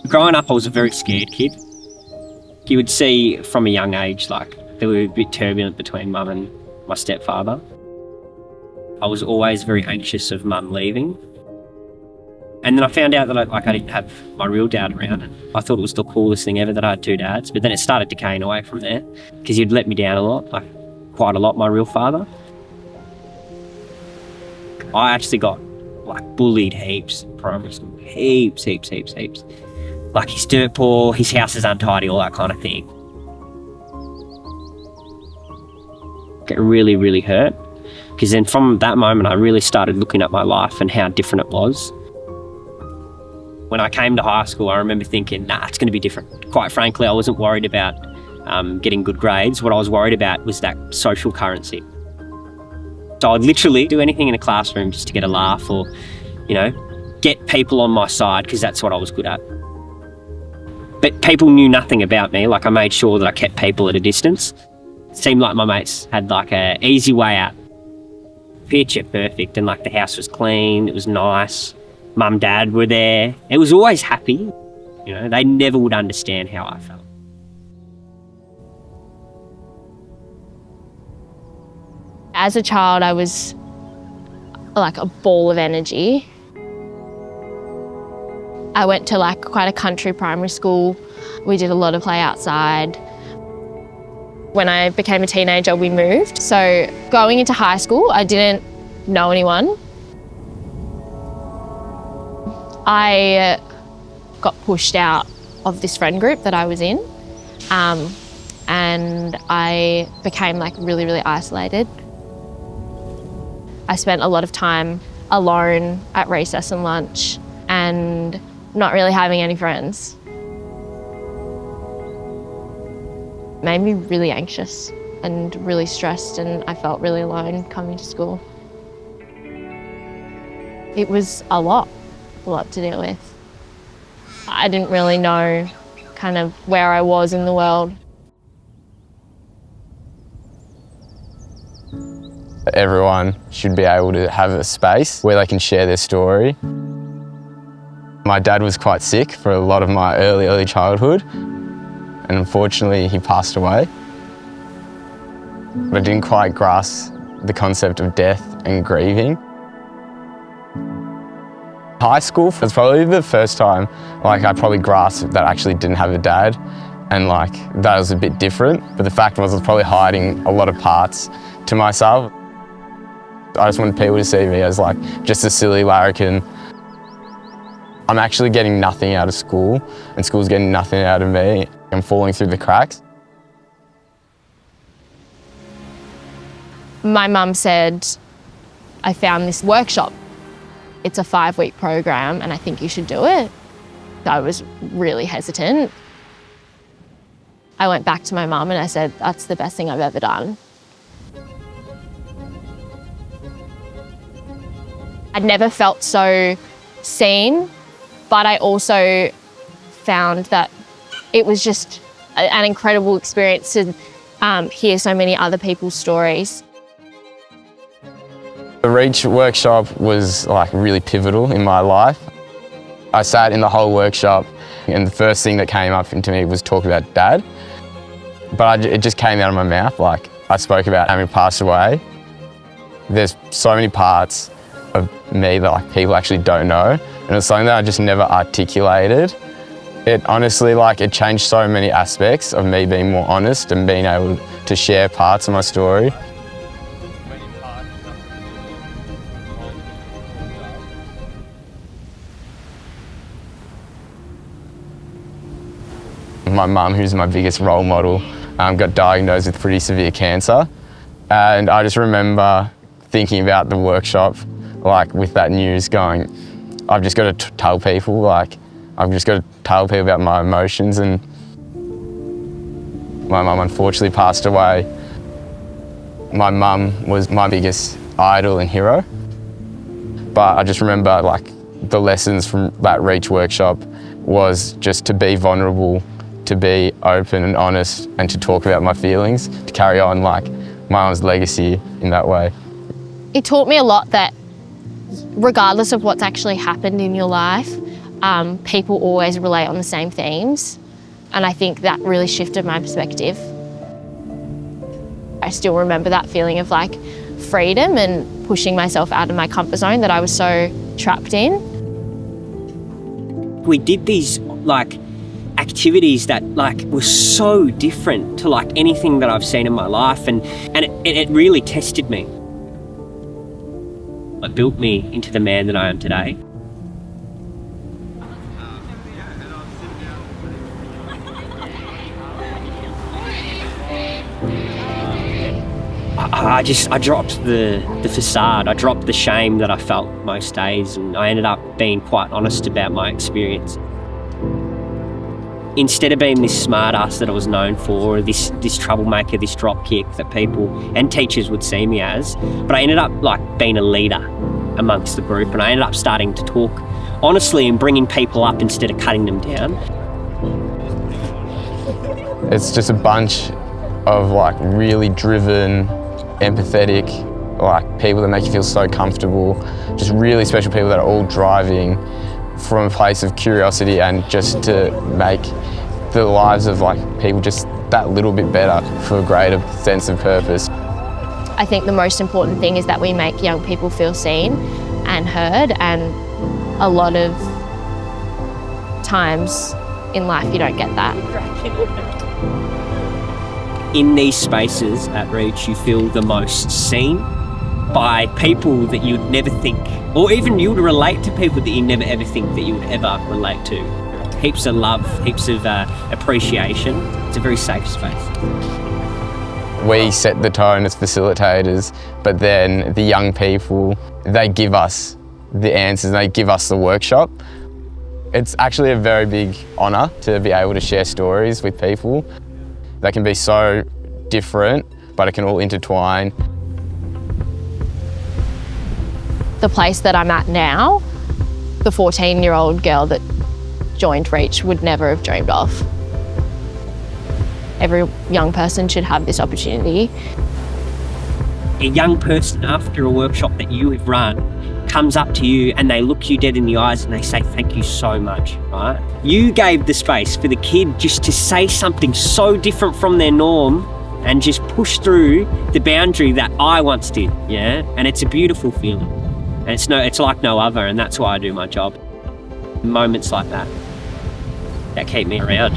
Growing up, I was a very scared kid. You would see from a young age, like, they were a bit turbulent between mum and my stepfather. I was always very anxious of mum leaving. And then I found out that I didn't have my real dad around. And I thought it was the coolest thing ever that I had two dads. But then it started decaying away from there because he'd let me down a lot, like quite a lot, my real father. I actually got bullied heaps in primary school. Heaps. Like, he's dirt poor, his house is untidy, all that kind of thing. Get really, really hurt. Because then from that moment, I really started looking at my life and how different it was. When I came to high school, I remember thinking, nah, it's going to be different. Quite frankly, I wasn't worried about getting good grades. What I was worried about was that social currency. So I'd literally do anything in a classroom just to get a laugh or, get people on my side because that's what I was good at. But people knew nothing about me. Like, I made sure that I kept people at a distance. It seemed like my mates had an easy way out. Picture perfect, and the house was clean, it was nice. Mum, dad were there. It was always happy. They never would understand how I felt. As a child, I was like a ball of energy. I went to quite a country primary school. We did a lot of play outside. When I became a teenager, we moved. So going into high school, I didn't know anyone. I got pushed out of this friend group that I was in, and I became really, really isolated. I spent a lot of time alone at recess and lunch and not really having any friends. Made me really anxious and really stressed, and I felt really alone coming to school. It was a lot to deal with. I didn't really know kind of where I was in the world. Everyone should be able to have a space where they can share their story. My dad was quite sick for a lot of my early childhood, and unfortunately he passed away. But I didn't quite grasp the concept of death and grieving. High school was probably the first time I probably grasped that I actually didn't have a dad, and that was a bit different. But the fact was I was probably hiding a lot of parts to myself. I just wanted people to see me as just a silly larrikin. I'm actually getting nothing out of school, and school's getting nothing out of me. I'm falling through the cracks. My mum said, I found this workshop. It's a 5-week program and I think you should do it. I was really hesitant. I went back to my mum and I said, that's the best thing I've ever done. I'd never felt so seen, but I also found that it was just an incredible experience to hear so many other people's stories. The Reach workshop was really pivotal in my life. I sat in the whole workshop and the first thing that came up into me was talk about Dad. But it just came out of my mouth. I spoke about having passed away. There's so many parts of me that people actually don't know, and it's something that I just never articulated. It honestly, it changed so many aspects of me being more honest and being able to share parts of my story. My mum, who's my biggest role model, got diagnosed with pretty severe cancer. And I just remember thinking about the workshop, with that news going, I've just got to tell people, I've just got to tell people about my emotions. And my mum unfortunately passed away. My mum was my biggest idol and hero. But I just remember the lessons from that Reach workshop was just to be vulnerable, to be open and honest, and to talk about my feelings, to carry on my mum's legacy in that way. It taught me a lot that regardless of what's actually happened in your life, people always relate on the same themes. And I think that really shifted my perspective. I still remember that feeling of like freedom and pushing myself out of my comfort zone that I was so trapped in. We did these like activities that like were so different to like anything that I've seen in my life, and it really tested me. It built me into the man that I am today. I dropped the facade. I dropped the shame that I felt most days, and I ended up being quite honest about my experience. Instead of being this smart ass that I was known for, or this troublemaker, this dropkick that people and teachers would see me as, but I ended up like being a leader amongst the group, and I ended up starting to talk honestly and bringing people up instead of cutting them down. It's just a bunch of like really driven, empathetic, like people that make you feel so comfortable, just really special people that are all driving from a place of curiosity and just to make the lives of like people just that little bit better for a greater sense of purpose. I think the most important thing is that we make young people feel seen and heard, and a lot of times in life you don't get that. In these spaces at Reach, you feel the most seen by people that you would never think, or even you would relate to people that you never ever think that you would ever relate to. Heaps of love, heaps of appreciation. It's a very safe space. We set the tone as facilitators, but then the young people, they give us the answers, they give us the workshop. It's actually a very big honour to be able to share stories with people. They can be so different, but it can all intertwine. The place that I'm at now, the 14-year-old girl that joined Reach would never have dreamed of. Every young person should have this opportunity. A young person after a workshop that you have run comes up to you and they look you dead in the eyes and they say, thank you so much, right? You gave the space for the kid just to say something so different from their norm and just push through the boundary that I once did, yeah? And it's a beautiful feeling. And it's like no other, and that's why I do my job. Moments like that keep me around.